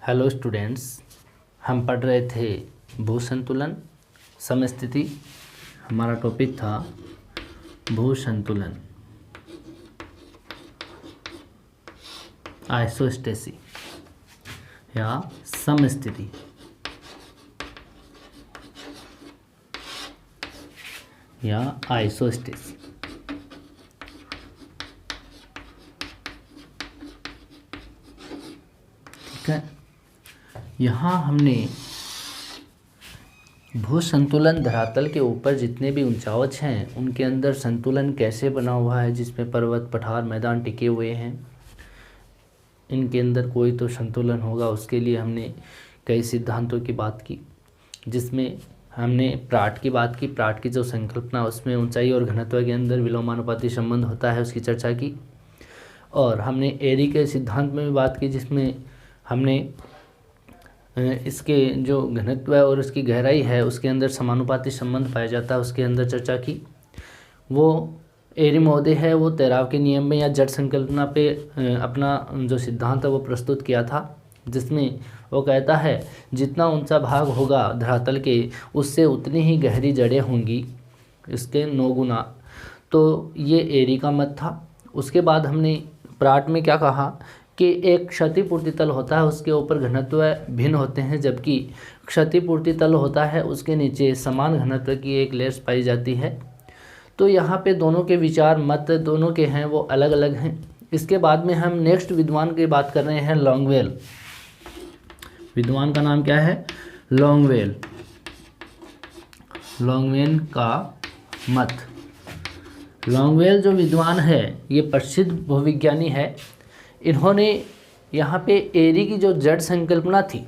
Hello students, हम पढ़ रहे थे भू संतुलन समस्थिति। हमारा टॉपिक था भू संतुलन आइसोस्टेसी या समस्थिति। या आइसोस्टेसी। ठीक है, यहाँ हमने भू संतुलन धरातल के ऊपर जितने भी ऊंचावच हैं उनके अंदर संतुलन कैसे बना हुआ है, जिसमें पर्वत पठार मैदान टिके हुए हैं, इनके अंदर कोई तो संतुलन होगा। उसके लिए हमने कई सिद्धांतों की बात की, जिसमें हमने प्राट की बात की। प्राट की जो संकल्पना, उसमें ऊंचाई और घनत्व के अंदर विलोमानुपाती संबंध होता है, उसकी चर्चा की। और हमने एरी के सिद्धांत में भी बात की, जिसमें हमने इसके जो घनत्व है और उसकी गहराई है उसके अंदर समानुपाती संबंध पाया जाता है, उसके अंदर चर्चा की। वो एरी महोदय है, वो तैराव के नियम में या जड़ संकल्पना पे अपना जो सिद्धांत है वो प्रस्तुत किया था, जिसमें वो कहता है जितना ऊंचा भाग होगा धरातल के उससे उतनी ही गहरी जड़ें होंगी, इसके 9 गुना। तो ये एरी का मत था। उसके बाद हमने प्राट में क्या कहा कि एक क्षतिपूर्ति तल होता है, उसके ऊपर घनत्व भिन्न होते हैं, जबकि क्षतिपूर्ति तल होता है उसके नीचे समान घनत्व की एक लेयर्स पाई जाती है। तो यहाँ पे दोनों के विचार मत दोनों के हैं वो अलग अलग हैं। इसके बाद में हम नेक्स्ट विद्वान की बात कर रहे हैं, लॉन्गवेल। विद्वान का नाम क्या है? लॉन्गवेल। लॉन्गवेल का मत। लॉन्गवेल जो विद्वान है ये प्रसिद्ध भूविज्ञानी है। इन्होंने यहाँ पे एरी की जो जड़ संकल्पना थी,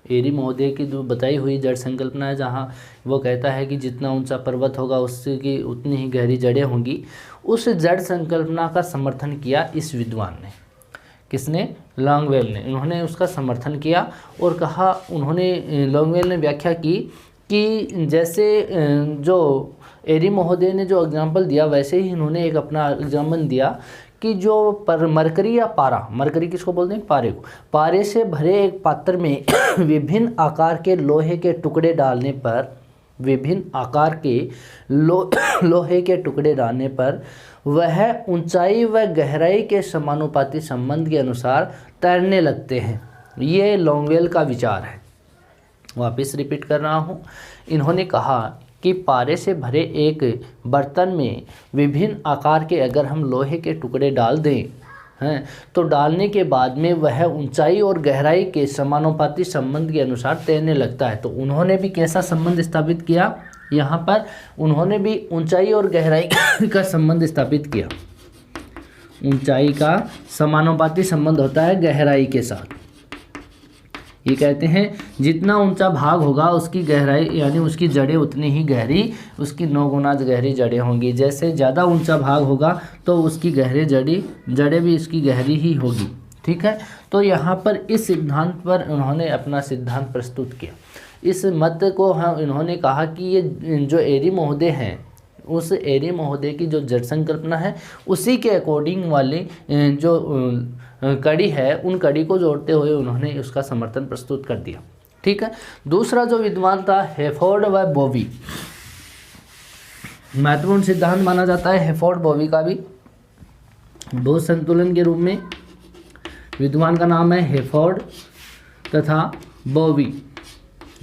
एरी महोदय की जो बताई हुई जड़ संकल्पना है, जहाँ वो कहता है कि जितना ऊंचा पर्वत होगा उससे की उतनी ही गहरी जड़ें होंगी, उस जड़ संकल्पना का समर्थन किया इस विद्वान ने। किसने? लॉन्गवेल ने। इन्होंने उसका समर्थन किया और कहा, उन्होंने लॉन्गवेल ने व्याख्या की कि जैसे जो एरी महोदय ने जो एग्जाम्पल दिया वैसे ही इन्होंने एक अपना एग्जाम्पल दिया कि जो मरकरी या पारा, मरकरी किसको बोलते हैं? पारे को। पारे से भरे एक पात्र में विभिन्न आकार के लोहे के टुकड़े डालने पर, विभिन्न आकार के लोहे के टुकड़े डालने पर वह ऊंचाई व गहराई के समानुपाती संबंध के अनुसार तैरने लगते हैं। ये लॉन्गवेल का विचार है। वापस रिपीट कर रहा हूँ। इन्होंने कहा कि पारे से भरे एक बर्तन में विभिन्न आकार के अगर हम लोहे के टुकड़े डाल दें हैं, तो डालने के बाद में वह ऊंचाई और गहराई के समानुपाती संबंध के अनुसार तैरने लगता है। तो उन्होंने भी कैसा संबंध स्थापित किया? यहाँ पर उन्होंने भी ऊंचाई और गहराई का संबंध स्थापित किया। ऊंचाई का समानुपाती संबंध होता है गहराई के साथ। ये कहते हैं जितना ऊंचा भाग होगा उसकी गहराई यानी उसकी जड़ें उतनी ही गहरी, उसकी 9 गुना गहरी जड़ें होंगी। जैसे ज़्यादा ऊंचा भाग होगा तो उसकी गहरी जड़ें भी इसकी गहरी ही होगी। ठीक है, तो यहाँ पर इस सिद्धांत पर उन्होंने अपना सिद्धांत प्रस्तुत किया। इस मत को हम इन्होंने कहा कि ये जो एरी महोदय हैं, उस एरी महोदय की जो जड़ संकल्पना है उसी के अकॉर्डिंग वाली जो कड़ी है, उन कड़ी को जोड़ते हुए उन्होंने उसका समर्थन प्रस्तुत कर दिया। ठीक है। दूसरा जो विद्वान था हेफोर्ड व बोवी। महत्वपूर्ण सिद्धांत माना जाता है हेफोर्ड बोवी का भी भू संतुलन के रूप में। विद्वान का नाम है हेफोर्ड तथा बोवी,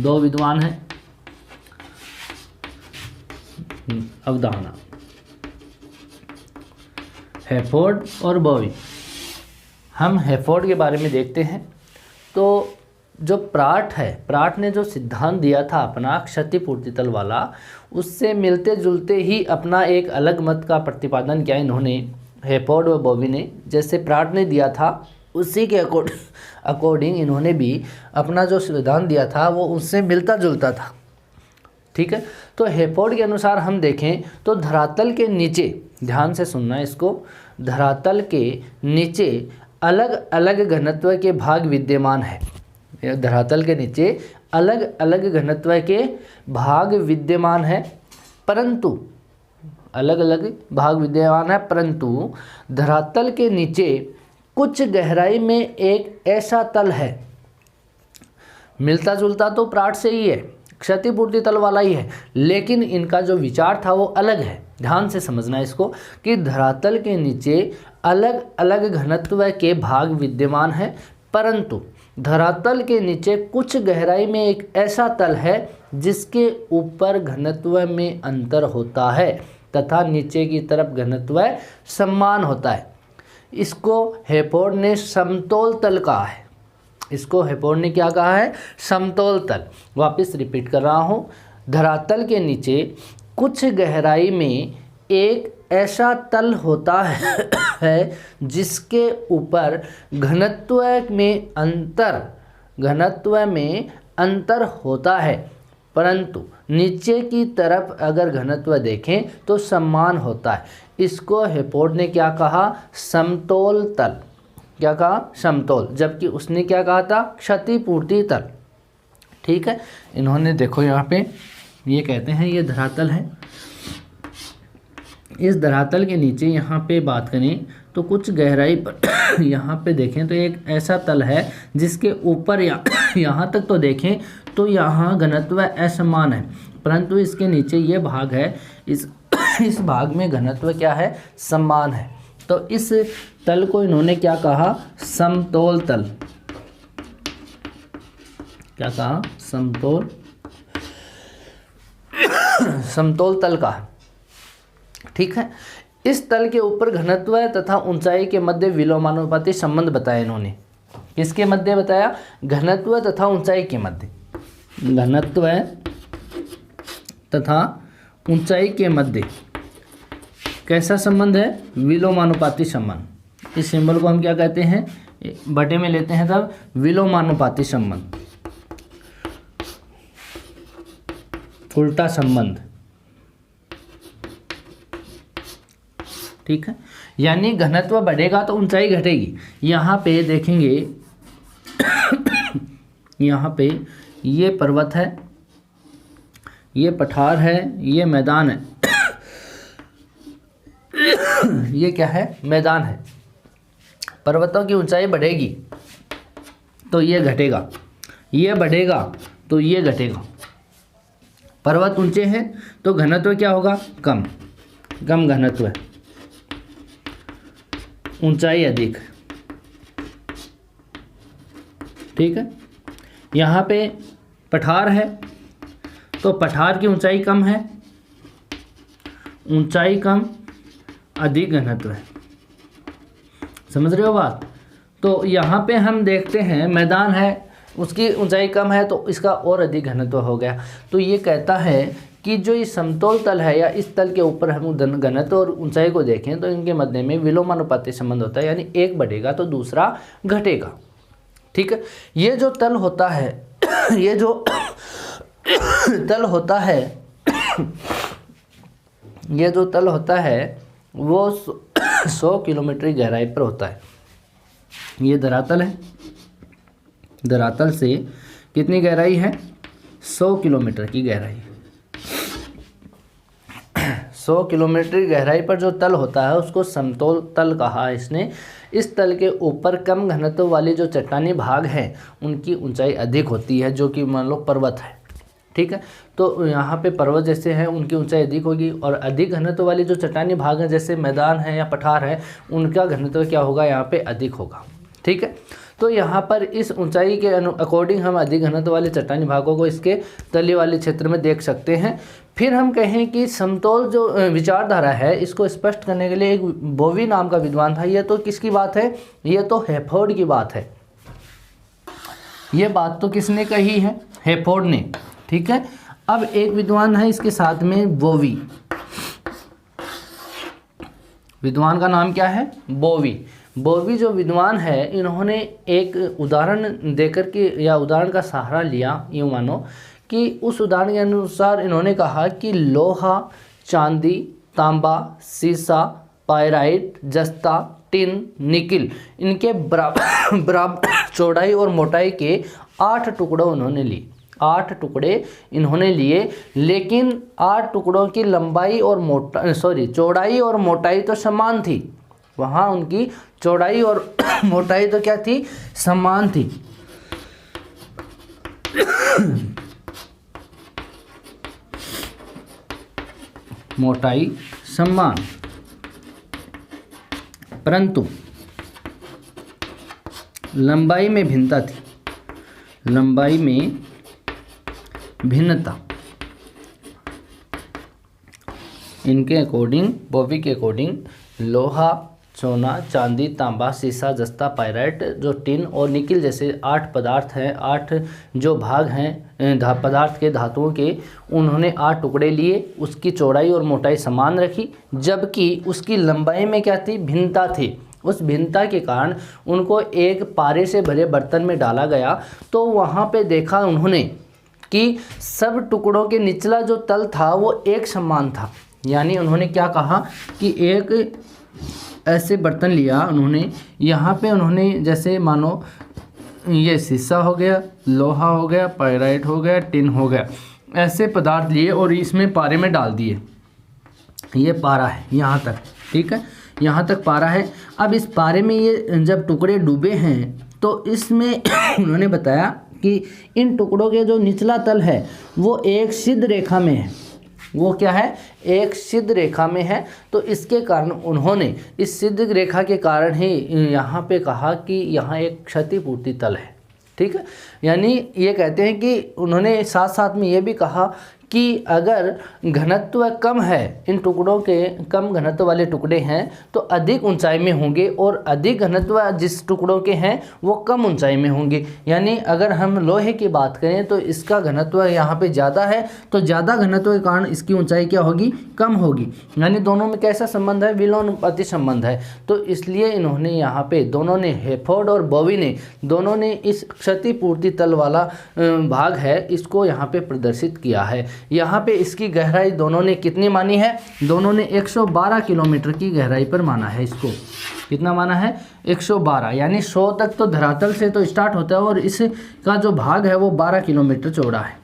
2 विद्वान हैं। अवधारणा हेफोर्ड और बोवी। हम हेफोर्ड के बारे में देखते हैं। तो जो प्राट है, प्राट ने जो सिद्धांत दिया था अपना क्षतिपूर्ति तल वाला, उससे मिलते जुलते ही अपना एक अलग मत का प्रतिपादन किया इन्होंने, हेफोर्ड व बोवी ने। जैसे प्राट ने दिया था उसी के अकॉर्डिंग इन्होंने भी अपना जो सिद्धांत दिया था वो उससे मिलता जुलता था। ठीक है, तो हेफोर्ड के अनुसार हम देखें तो धरातल के नीचे, ध्यान से सुनना इसको, धरातल के नीचे अलग अलग घनत्व के भाग विद्यमान है। धरातल के नीचे अलग अलग घनत्व के भाग विद्यमान है, परंतु अलग अलग भाग विद्यमान है, परंतु धरातल के नीचे कुछ गहराई में एक ऐसा तल है मिलता जुलता तो प्राट से ही है, क्षतिपूर्ति तल वाला ही है, लेकिन इनका जो विचार था वो अलग है। ध्यान से समझना इसको कि धरातल के नीचे अलग अलग घनत्व के भाग विद्यमान है, परंतु धरातल के नीचे कुछ गहराई में एक ऐसा तल है जिसके ऊपर घनत्व में अंतर होता है तथा नीचे की तरफ घनत्व समान होता है। इसको हेफोर्ड ने समतोल तल कहा है। इसको हेफोर्ड ने क्या कहा है? समतोल तल। वापस रिपीट कर रहा हूँ, धरातल के नीचे कुछ गहराई में एक ऐसा तल होता है जिसके ऊपर घनत्व में अंतर होता है, परंतु नीचे की तरफ अगर घनत्व देखें तो समान होता है। इसको हेफोर्ड ने क्या कहा? समतोल तल। क्या कहा? समतोल। जबकि उसने क्या कहा था? क्षतिपूर्ति तल। ठीक है, इन्होंने देखो यहाँ पे ये कहते हैं ये धरातल है, इस धरातल के नीचे यहाँ पे बात करें तो कुछ गहराई पर यहाँ पे देखें तो एक ऐसा तल है जिसके ऊपर यहाँ तक तो देखें तो यहाँ घनत्व असमान है, परंतु इसके नीचे ये भाग है, इस भाग में घनत्व क्या है? समान है। तो इस तल को इन्होंने क्या कहा? समतोल तल। क्या कहा? समतोल तल का। ठीक है, इस तल के ऊपर घनत्व तथा ऊंचाई के मध्य विलोमानुपाती संबंध बताया इन्होंने। किसके मध्य बताया? घनत्व तथा ऊंचाई के मध्य। घनत्व तथा ऊंचाई के मध्य कैसा संबंध है? विलोमानुपाती संबंध। इस सिंबल को हम क्या कहते हैं? बटे में लेते हैं तब विलोमानुपाती संबंध, उल्टा संबंध। ठीक है, यानी घनत्व बढ़ेगा तो ऊंचाई घटेगी। यहाँ पे देखेंगे यहाँ पे ये पर्वत है, ये पठार है, ये मैदान है। ये क्या है? मैदान है। पर्वतों की ऊंचाई बढ़ेगी तो ये घटेगा, ये बढ़ेगा तो ये घटेगा। पर्वत ऊंचे हैं तो घनत्व क्या होगा? कम घनत्व है, ऊंचाई अधिक। ठीक है, यहाँ पे पठार है तो पठार की ऊंचाई कम है, ऊंचाई कम अधिक घनत्व है। समझ रहे हो बात? तो यहाँ पे हम देखते हैं मैदान है, उसकी ऊंचाई कम है तो इसका और अधिक घनत्व हो गया। तो ये कहता है कि जो ये समतोल तल है या इस तल के ऊपर हम घनत्व और ऊंचाई को देखें तो इनके मध्य में विलोमानुपाती संबंध होता है, यानी एक बढ़ेगा तो दूसरा घटेगा। ठीक है, ये जो तल होता है ये जो तल होता है ये जो तल होता है वो 100 किलोमीटर की गहराई पर होता है। ये धरातल है, धरातल से कितनी गहराई है? 100 किलोमीटर की गहराई। 100 किलोमीटर की गहराई पर जो तल होता है उसको समतोल तल कहा है इसने। इस तल के ऊपर कम घनत्व वाली जो चट्टानी भाग हैं उनकी ऊंचाई अधिक होती है, जो कि मान लो पर्वत है। ठीक है, तो यहाँ पे पर्वत जैसे हैं उनकी ऊंचाई अधिक होगी, और अधिक घनत्व वाली जो चट्टानी भाग हैं जैसे मैदान है या पठार है उनका घनत्व क्या होगा? यहाँ पे अधिक होगा। ठीक है, तो यहाँ पर इस ऊंचाई के अकॉर्डिंग हम अधिक घनत्व वाले चट्टानी भागों को इसके तली वाले क्षेत्र में देख सकते हैं। फिर हम कहें कि समतोल जो विचारधारा है इसको स्पष्ट करने के लिए एक बोवी नाम का विद्वान था। ये तो किसकी बात है? ये तो हेफोर्ड की बात है। ये बात तो किसने कही है? हेफोर्ड ने। ठीक है, अब एक विद्वान है इसके साथ में बोवी। विद्वान का नाम क्या है? बोवी। बोवी जो विद्वान है इन्होंने एक उदाहरण देकर के या उदाहरण का सहारा लिया, यूँ मानो कि उस उदाहरण के अनुसार इन्होंने कहा कि लोहा, चांदी, तांबा, सीसा, पायराइट, जस्ता, टिन, निकिल इनके बराबर चौड़ाई और मोटाई के 8 टुकड़े उन्होंने लिए। 8 टुकड़े इन्होंने लिए, लेकिन 8 टुकड़ों की लंबाई और चौड़ाई और मोटाई तो समान थी। वहाँ उनकी चौड़ाई और मोटाई तो क्या थी? समान थी। मोटाई समान, परंतु लंबाई में भिन्नता थी, लंबाई में भिन्नता। इनके अकॉर्डिंग, बॉबी के अकॉर्डिंग, लोहा, सोना, चांदी, तांबा, सीसा, जस्ता, पायराइट, जो टिन और निकिल जैसे 8 पदार्थ हैं, 8 जो भाग हैं पदार्थ के, धातुओं के, उन्होंने 8 टुकड़े लिए। उसकी चौड़ाई और मोटाई समान रखी, जबकि उसकी लंबाई में क्या थी, भिन्नता थी। उस भिन्नता के कारण उनको एक पारे से भरे बर्तन में डाला गया, तो वहाँ पे देखा उन्होंने कि सब टुकड़ों के निचला जो तल था वो एक समान था। यानी उन्होंने क्या कहा कि एक ऐसे बर्तन लिया उन्होंने, यहाँ पे उन्होंने जैसे मानो ये शीशा हो गया, लोहा हो गया, पायराइट हो गया, टिन हो गया, ऐसे पदार्थ लिए और इसमें पारे में डाल दिए। ये पारा है यहाँ तक, ठीक है, यहाँ तक पारा है। अब इस पारे में ये जब टुकड़े डूबे हैं तो इसमें उन्होंने बताया कि इन टुकड़ों के जो निचला तल है वो एक सिद्ध रेखा में है। वो क्या है, एक सिद्ध रेखा में है। तो इसके कारण उन्होंने इस सिद्ध रेखा के कारण ही यहाँ पे कहा कि यहाँ एक क्षतिपूर्ति तल है, ठीक है। यानी ये कहते हैं कि उन्होंने साथ साथ में ये भी कहा कि अगर घनत्व कम है, इन टुकड़ों के कम घनत्व वाले टुकड़े हैं तो अधिक ऊंचाई में होंगे, और अधिक घनत्व जिस टुकड़ों के हैं वो कम ऊंचाई में होंगे। यानी अगर हम लोहे की बात करें तो इसका घनत्व यहाँ पे ज़्यादा है, तो ज़्यादा घनत्व के कारण इसकी ऊंचाई क्या होगी, कम होगी। यानी दोनों में कैसा संबंध है, विलोमानुपाती संबंध है। तो इसलिए इन्होंने यहाँ पे दोनों ने, हेफोर्ड और बॉवी ने, दोनों ने इस क्षतिपूर्ति तल वाला भाग है इसको यहाँ पे प्रदर्शित किया है। यहाँ पे इसकी गहराई दोनों ने कितनी मानी है, दोनों ने 112 किलोमीटर की गहराई पर माना है इसको। कितना माना है, 112। यानी 100 तक तो धरातल से तो स्टार्ट होता है और इसका जो भाग है वो 12 किलोमीटर चौड़ा है,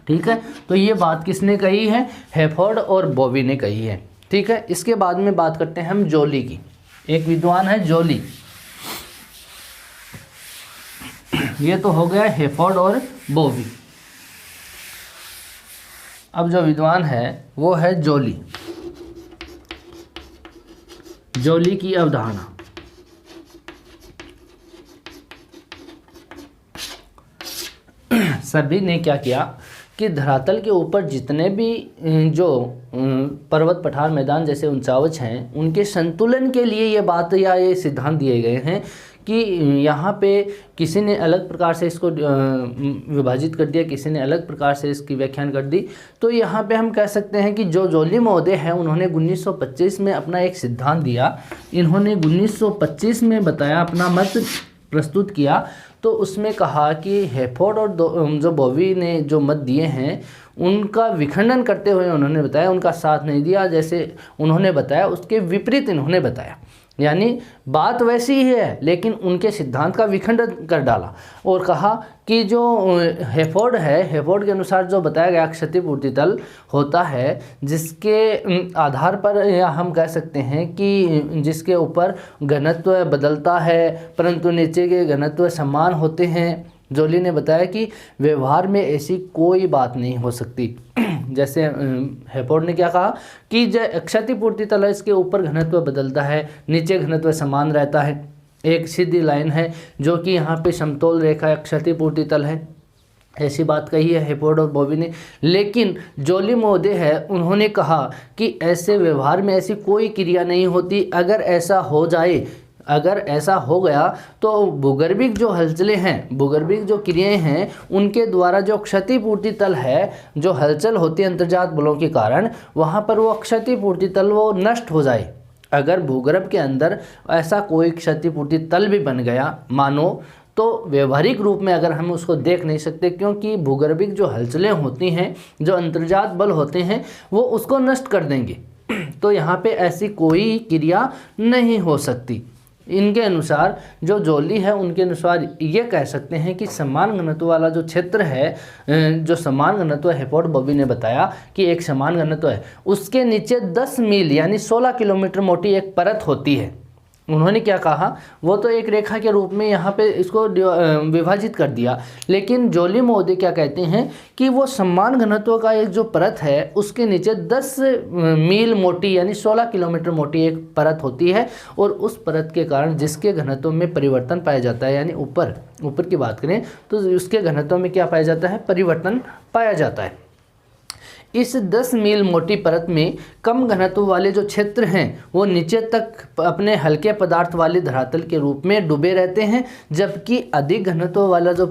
ठीक है। तो ये बात किसने कही है, हेफोर्ड और बॉवी ने कही है, ठीक है। इसके बाद में बात करते हैं हम जोली की। एक विद्वान है जोली, ये तो हो गया हेफोर्ड और बॉवी। अब जो विद्वान है वो है जोली। जोली की अवधारणा, सभी ने क्या किया कि धरातल के ऊपर जितने भी जो पर्वत, पठार, मैदान जैसे ऊंचावच हैं उनके संतुलन के लिए ये बात या ये सिद्धांत दिए गए हैं कि यहाँ पे किसी ने अलग प्रकार से इसको विभाजित कर दिया, किसी ने अलग प्रकार से इसकी व्याख्यान कर दी। तो यहाँ पे हम कह सकते हैं कि जो जोली महोदय हैं उन्होंने 1925 में अपना एक सिद्धांत दिया। इन्होंने 1925 में बताया, अपना मत प्रस्तुत किया। तो उसमें कहा कि हेफोर्ड और जो बॉवी ने जो मत दिए हैं उनका विखंडन करते हुए उन्होंने बताया, उनका साथ नहीं दिया। जैसे उन्होंने बताया उसके विपरीत इन्होंने बताया। यानी बात वैसी ही है लेकिन उनके सिद्धांत का विखंडन कर डाला और कहा कि जो हेफोर्ड है, हेफोर्ड के अनुसार जो बताया गया क्षतिपूर्ति तल होता है जिसके आधार पर या हम कह सकते हैं कि जिसके ऊपर घनत्व बदलता है परंतु नीचे के घनत्व समान होते हैं। जोली ने बताया कि व्यवहार में ऐसी कोई बात नहीं हो सकती। जैसे हेफोर्ड ने क्या कहा कि क्षतिपूर्ति तल है, इसके ऊपर घनत्व बदलता है, नीचे घनत्व समान रहता है, एक सीधी लाइन है जो कि यहाँ पे समतोल रेखा या क्षतिपूर्ति तल है। ऐसी बात कही है हेफोर्ड और बॉवी ने। लेकिन जोली महोदय है उन्होंने कहा कि ऐसे व्यवहार में ऐसी कोई क्रिया नहीं होती। अगर ऐसा हो जाए, अगर ऐसा हो गया तो भूगर्भिक जो हलचलें हैं, भूगर्भिक जो क्रियाएं हैं उनके द्वारा जो क्षतिपूर्ति तल है, जो हलचल होती है अंतर्जात बलों के कारण, वहाँ पर वो क्षतिपूर्ति तल वो नष्ट हो जाए। अगर भूगर्भ के अंदर ऐसा कोई क्षतिपूर्ति तल भी बन गया मानो, तो व्यवहारिक रूप में अगर हम उसको देख नहीं सकते, क्योंकि भूगर्भिक जो हलचलें होती हैं, जो अंतर्जात बल होते हैं, वो उसको नष्ट कर देंगे। तो यहाँ पे ऐसी कोई क्रिया नहीं हो सकती। इनके अनुसार जो जोली है उनके अनुसार ये कह सकते हैं कि समान घनत्व वाला जो क्षेत्र है, जो समान घनत्व हेफोर्ड बॉवी ने बताया कि एक समान घनत्व है, उसके नीचे 10 मील यानी 16 किलोमीटर मोटी एक परत होती है। उन्होंने क्या कहा, वो तो एक रेखा के रूप में यहाँ पे इसको विभाजित कर दिया, लेकिन जोली महोदय क्या कहते हैं कि वो समान घनत्व का एक जो परत है उसके नीचे 10 मील मोटी यानी 16 किलोमीटर मोटी एक परत होती है, और उस परत के कारण जिसके घनत्व में परिवर्तन पाया जाता है, यानी ऊपर की बात करें तो उसके घनत्व में क्या पाया जाता है, परिवर्तन पाया जाता है। इस 10 मील मोटी परत में कम घनत्व वाले जो क्षेत्र हैं वो नीचे तक अपने हल्के पदार्थ वाले धरातल के रूप में डूबे रहते हैं, जबकि अधिक घनत्व वाला जो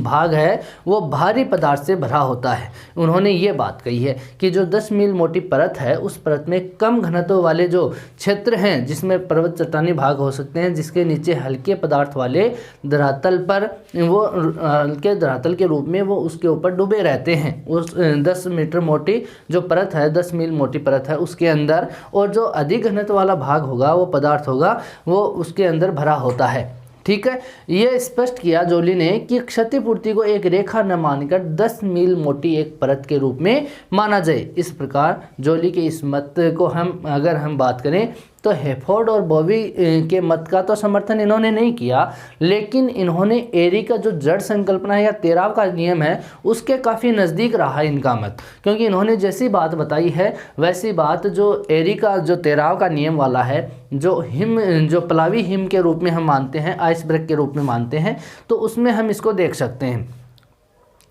भाग है वो भारी पदार्थ से भरा होता है। उन्होंने ये बात कही है कि जो 10 मील मोटी परत है उस परत में कम घनत्व वाले जो क्षेत्र हैं, जिसमें पर्वत चट्टानी भाग हो सकते हैं, जिसके नीचे हल्के पदार्थ वाले धरातल पर वो हल्के धरातल के रूप में वो उसके ऊपर डूबे रहते हैं। उस 10 मीटर मोटी जो परत है, 10 मील मोटी परत है उसके अंदर, और जो अधिक घनत्व वाला भाग होगा वो पदार्थ होगा वो उसके अंदर भरा होता है। ठीक है, ये स्पष्ट किया जोली ने कि क्षतिपूर्ति को एक रेखा न मानकर 10 मील मोटी एक परत के रूप में माना जाए। इस प्रकार जोली के इस मत को अगर हम बात करें तो हेफोर्ड और बॉबी के मत का तो समर्थन इन्होंने नहीं किया, लेकिन इन्होंने एरी का जो जड़ संकल्पना है या तेराव का नियम है उसके काफ़ी नज़दीक रहा इनका मत, क्योंकि इन्होंने जैसी बात बताई है वैसी बात जो एरी का जो तेराव का नियम वाला है, जो पलावी हिम के रूप में हम मानते हैं, आइसबर्ग के रूप में मानते हैं, तो उसमें हम इसको देख सकते हैं।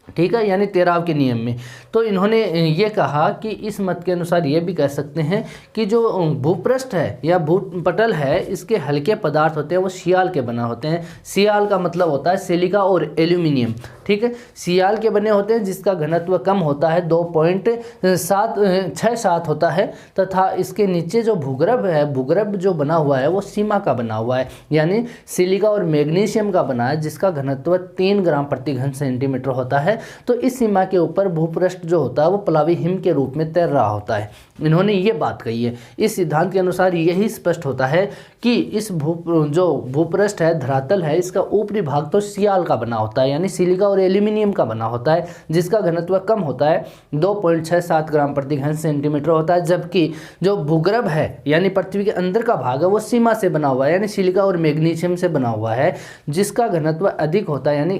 ठीक है, यानी तेराव के नियम में। तो इन्होंने ये कहा कि इस मत के अनुसार ये भी कह सकते हैं कि जो भूपृष्ठ है या भूपटल है इसके हल्के पदार्थ होते हैं वो सियाल के बना होते हैं। सियाल का मतलब होता है सिलिका और एल्यूमिनियम। ठीक है, सियाल के बने होते हैं जिसका घनत्व कम होता है, 2.67 होता है, तथा इसके नीचे जो भूगर्भ है, भूगर्भ जो बना हुआ है वो सीमा का बना हुआ है, यानी सिलिका और मैग्नीशियम का बना है, जिसका घनत्व 3 ग्राम प्रति घन सेंटीमीटर होता है। तो इस सीमा के ऊपर भूपृष्ठ जो होता है वो प्लावी हिम के रूप में तैर रहा होता है। इन्होंने ये बात कही है। इस सिद्धांत के अनुसार यही स्पष्ट होता है कि इस जो भूपृष्ठ है, धरातल है, इसका ऊपरी भाग तो सियाल का बना होता है, यानी सिलिका और एल्यूमिनियम का बना होता है, जिसका घनत्व कम होता है, 2.67 ग्राम प्रति घन सेंटीमीटर होता है, जबकि जो भूगर्भ है यानी पृथ्वी के अंदर का भाग है वो सीमा से बना हुआ है, यानी सिलिका और मैग्नीशियम से बना हुआ है, जिसका घनत्व अधिक होता है, यानी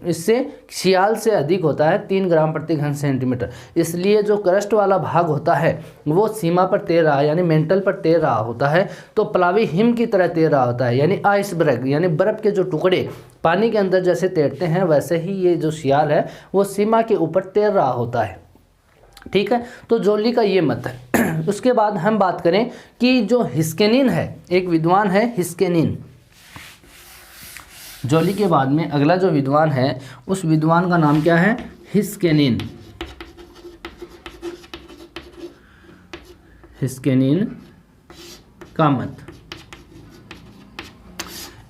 इससे सियाल से अधिक होता है, 3 ग्राम प्रति घन सेंटीमीटर। इसलिए जो क्रस्ट वाला भाग होता है वो सीमा पर तैर रहा है, यानी मेंटल पर तैर रहा होता है, तो प्लावी हिम की तरह तैर रहा होता है, यानी आइसबर्ग, यानी बर्फ के जो टुकड़े पानी के अंदर जैसे तैरते हैं वैसे ही ये जो सियाल है वो सीमा के ऊपर तैर रहा होता है। ठीक है, तो जोली का ये मत है। उसके बाद हम बात करें कि जो हिस्केनिन है, एक विद्वान है हिस्केनिन। जोली के बाद में अगला जो विद्वान है उस विद्वान का नाम क्या है, हिस्केनिन। हिस्केनिन का मत।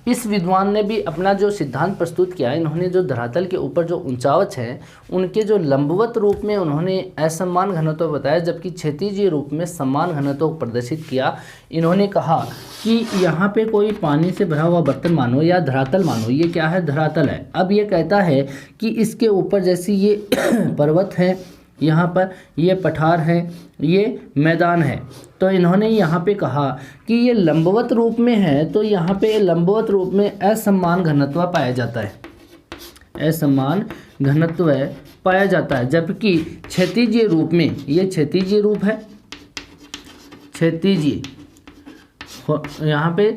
इस विद्वान ने भी अपना जो सिद्धांत प्रस्तुत किया है। इन्होंने जो धरातल के ऊपर जो ऊंचावच है उनके जो लंबवत रूप में उन्होंने असमान घनत्व बताया, जबकि क्षैतिजीय रूप में समान घनत्व प्रदर्शित किया। इन्होंने कहा कि यहाँ पे कोई पानी से भरा हुआ बर्तन मानो या धरातल मानो, ये क्या है, धरातल है। अब ये कहता है कि इसके ऊपर जैसे ये पर्वत है, यहाँ पर ये पठार है, ये मैदान है, तो इन्होंने यहाँ पे कहा कि ये लंबवत रूप में है, तो यहाँ पे लंबवत रूप में असमान घनत्व पाया जाता है, असमान घनत्व पाया जाता है, जबकि क्षैतिजीय रूप में, ये क्षैतिजीय रूप है, क्षैतिजीय यहाँ पे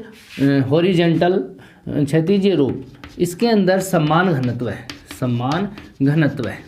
हॉरिजेंटल क्षैतिजीय रूप, इसके अंदर समान घनत्व है, समान घनत्व है।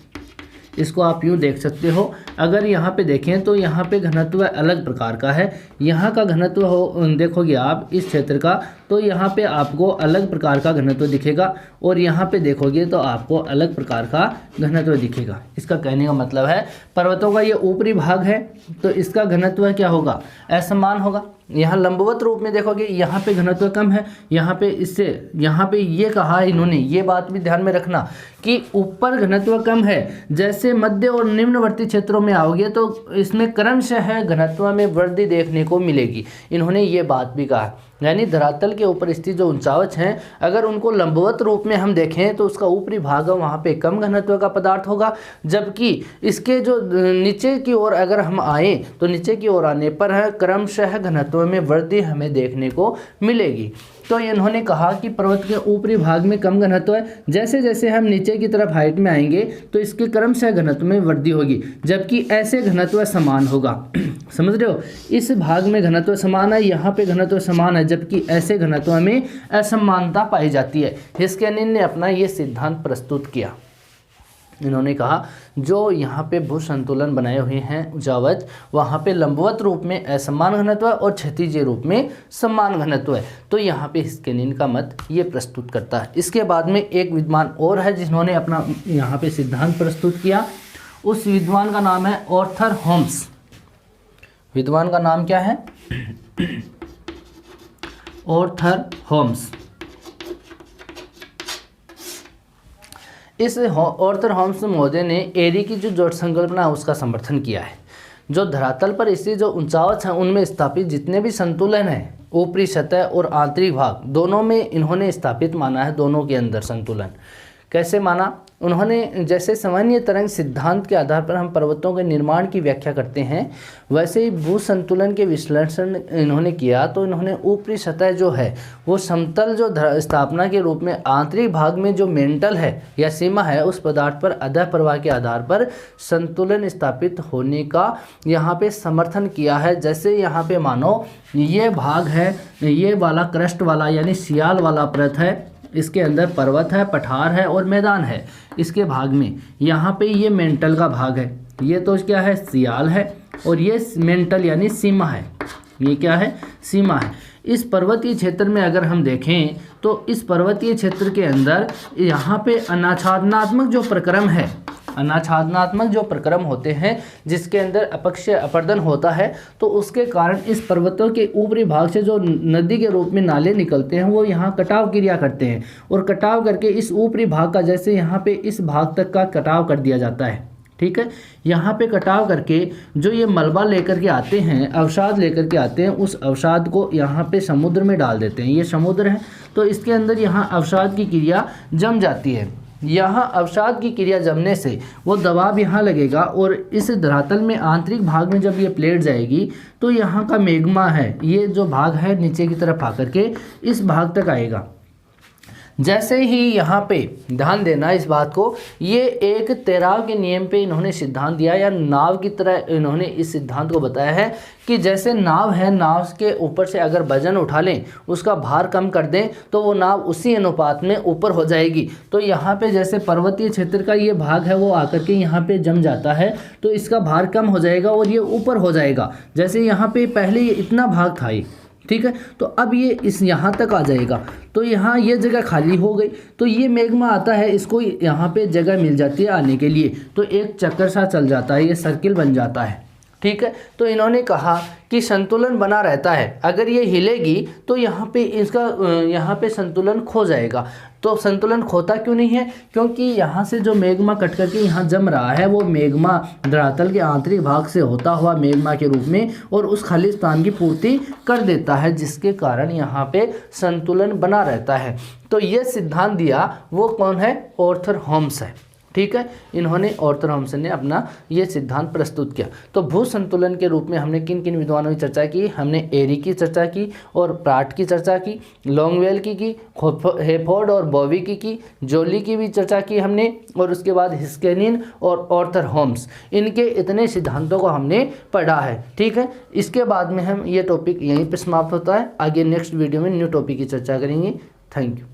इसको आप यूँ देख सकते हो। अगर यहाँ पे देखें तो यहाँ पे घनत्व अलग प्रकार का है, यहाँ का घनत्व हो देखोगे आप इस क्षेत्र का तो यहाँ पे आपको अलग प्रकार का घनत्व दिखेगा, और यहाँ पे देखोगे तो आपको अलग प्रकार का घनत्व दिखेगा। इसका कहने का मतलब है पर्वतों का ये ऊपरी भाग है तो इसका घनत्व क्या होगा, असमान होगा। यहाँ लंबवत रूप में देखोगे यहाँ पे घनत्व कम है, यहाँ पे इससे यहाँ पे ये कहा इन्होंने, ये बात भी ध्यान में रखना कि ऊपर घनत्व कम है, जैसे मध्य और निम्नवर्ती क्षेत्रों में आओगे तो इसमें क्रमशः घनत्व में वृद्धि देखने को मिलेगी। इन्होंने ये बात भी कहा। यानी धरातल के ऊपर स्थित जो उच्चावच हैं, अगर उनको लंबवत रूप में हम देखें तो उसका ऊपरी भाग वहाँ पे कम घनत्व का पदार्थ होगा, जबकि इसके जो नीचे की ओर अगर हम आए तो नीचे की ओर आने पर है क्रमशः घनत्व में वृद्धि हमें देखने को मिलेगी। तो इन्होंने कहा कि पर्वत के ऊपरी भाग में कम घनत्व है, जैसे जैसे हम नीचे की तरफ हाइट में आएंगे तो इसके क्रमशः घनत्व में वृद्धि होगी, जबकि ऐसे घनत्व समान होगा। समझ रहे हो, इस भाग में घनत्व समान है, यहाँ पे घनत्व समान है, जबकि ऐसे घनत्व में असमानता पाई जाती है। हिस्केनिन ने अपना ये सिद्धांत प्रस्तुत किया। इन्होंने कहा जो यहाँ पे भू संतुलन बनाए हुए हैं उच्चावच, वहाँ पे लंबवत रूप में असमान घनत्व और क्षैतिज रूप में समान घनत्व है। तो यहाँ पे हिस्केनिन का मत ये प्रस्तुत करता है। इसके बाद में एक विद्वान और है जिन्होंने अपना यहाँ पे सिद्धांत प्रस्तुत किया। उस विद्वान का नाम है ऑर्थर होम्स। विद्वान का नाम क्या है? Arthur Holmes. इस ऑर्थर होम्स महोदय ने एरी की जो जड़ संकल्पना है उसका समर्थन किया है। जो धरातल पर स्थित जो उच्चावच हैं उनमें स्थापित जितने भी संतुलन हैं, ऊपरी सतह और आंतरिक भाग दोनों में इन्होंने स्थापित माना है। दोनों के अंदर संतुलन कैसे माना? उन्होंने जैसे सामान्य तरंग सिद्धांत के आधार पर हम पर्वतों के निर्माण की व्याख्या करते हैं, वैसे ही भू संतुलन के विश्लेषण इन्होंने किया। तो इन्होंने ऊपरी सतह जो है वो समतल जो स्थापना के रूप में आंतरिक भाग में जो मेंटल है या सीमा है उस पदार्थ पर अधः प्रवाह के आधार पर संतुलन स्थापित होने का यहाँ पे समर्थन किया है। जैसे यहाँ पे मानो ये भाग है, ये वाला क्रस्ट वाला यानी सियाल वाला परत है, इसके अंदर पर्वत है, पठार है और मैदान है। इसके भाग में यहाँ पे ये मेंटल का भाग है, ये तो क्या है? सियाल है, और ये मेंटल यानी सीमा है। ये क्या है? सीमा है। इस पर्वतीय क्षेत्र में अगर हम देखें तो इस पर्वतीय क्षेत्र के अंदर यहाँ पे अनाच्छादनात्मक जो प्रक्रम है, अनाच्छादनात्मक जो प्रक्रम होते हैं जिसके अंदर अपक्षय अपर्दन होता है, तो उसके कारण इस पर्वतों के ऊपरी भाग से जो नदी के रूप में नाले निकलते हैं वो यहाँ कटाव क्रिया करते हैं, और कटाव करके इस ऊपरी भाग का जैसे यहाँ पे इस भाग तक का कटाव कर दिया जाता है। ठीक है, यहाँ पे कटाव करके जो ये मलबा लेकर के आते हैं, अवसाद लेकर के आते हैं, उस अवसाद को यहाँ पे समुद्र में डाल देते हैं। ये समुद्र है, तो इसके अंदर यहाँ अवसाद की क्रिया जम जाती है। यहाँ अवसाद की क्रिया जमने से वो दबाव यहाँ लगेगा, और इस धरातल में आंतरिक भाग में जब ये प्लेट जाएगी तो यहाँ का मैग्मा है, ये जो भाग है नीचे की तरफ आकर के इस भाग तक आएगा। जैसे ही यहाँ पे ध्यान देना इस बात को, ये एक तैराव के नियम पे इन्होंने सिद्धांत दिया, या नाव की तरह इन्होंने इस सिद्धांत को बताया है कि जैसे नाव है, नाव के ऊपर से अगर वजन उठा लें, उसका भार कम कर दें तो वो नाव उसी अनुपात में ऊपर हो जाएगी। तो यहाँ पे जैसे पर्वतीय क्षेत्र का ये भाग है वो आकर के यहाँ पे जम जाता है, तो इसका भार कम हो जाएगा और ये ऊपर हो जाएगा। जैसे यहाँ पे पहले ये इतना भाग था, ठीक है, तो अब ये इस यहाँ तक आ जाएगा, तो यहाँ ये जगह खाली हो गई, तो ये मैग्मा आता है, इसको यहाँ पे जगह मिल जाती है आने के लिए, तो एक चक्कर सा चल जाता है, ये सर्किल बन जाता है। ठीक है, तो इन्होंने कहा कि संतुलन बना रहता है, अगर ये हिलेगी तो यहाँ पे इसका यहाँ पे संतुलन खो जाएगा। तो संतुलन खोता क्यों नहीं है? क्योंकि यहाँ से जो मैग्मा कट करके यहाँ जम रहा है वो मैग्मा धरातल के आंतरिक भाग से होता हुआ मैग्मा के रूप में और उस खाली स्थान की पूर्ति कर देता है, जिसके कारण यहाँ पे संतुलन बना रहता है। तो ये सिद्धांत दिया वो कौन है? ऑर्थर होम्स है। ठीक है, इन्होंने ऑर्थर होम्स ने अपना ये सिद्धांत प्रस्तुत किया। तो भू संतुलन के रूप में हमने किन किन विद्वानों की चर्चा की? हमने एरी की चर्चा की और प्राट की चर्चा की, लॉन्गवेल की हेफोर्ड और बॉवी की, जोली की भी चर्चा की हमने, और उसके बाद हिस्केनिन और ऑर्थर होम्स, इनके इतने सिद्धांतों को हमने पढ़ा है। ठीक है, इसके बाद में हम ये टॉपिक यहीं पर समाप्त होता है। आगे नेक्स्ट वीडियो में न्यू टॉपिक की चर्चा करेंगे। Thank you.